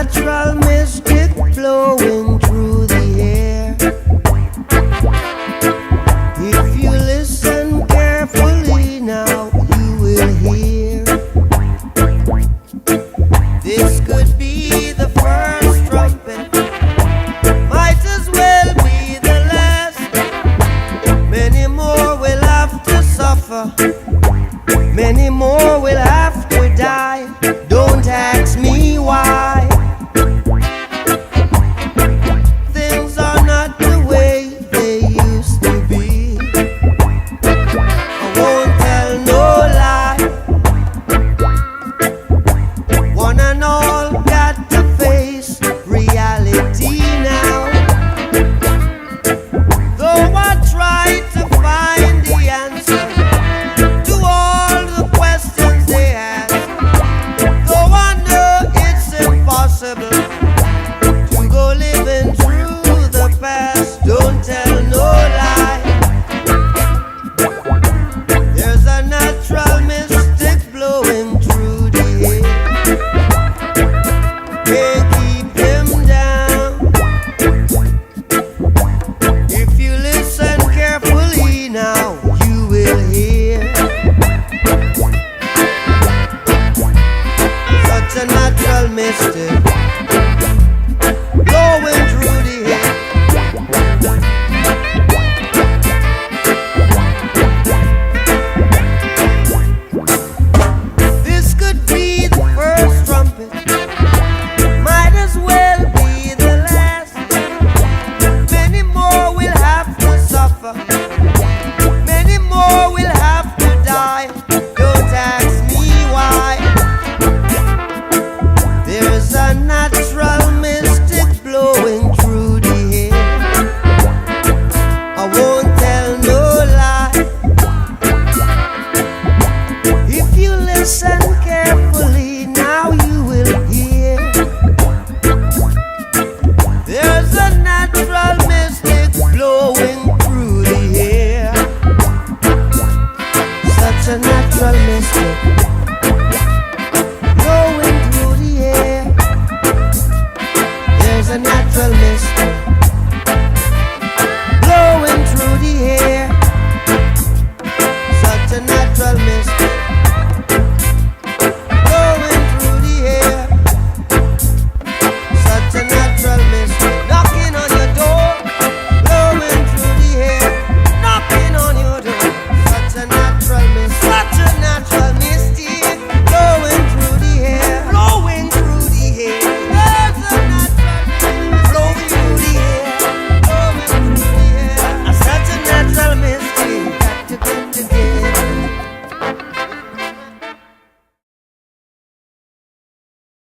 natural mystic flowing through the air. If you listen carefully now, you will hear. This could be the first trumpet, might as well be the last. Many more will have to suffer, many more will have to die. Don't ask me why. Things are not the way they used to be. I won't tell no lie. One and all got to face reality now. Though I try to find the answer to all the questions they ask, though I know it's impossible to go living through the past. Don't tell no lie. There's a natural mystic blowing through the air. Can't keep him down. If you listen carefully now, you will hear. Such a natural mystic blowing through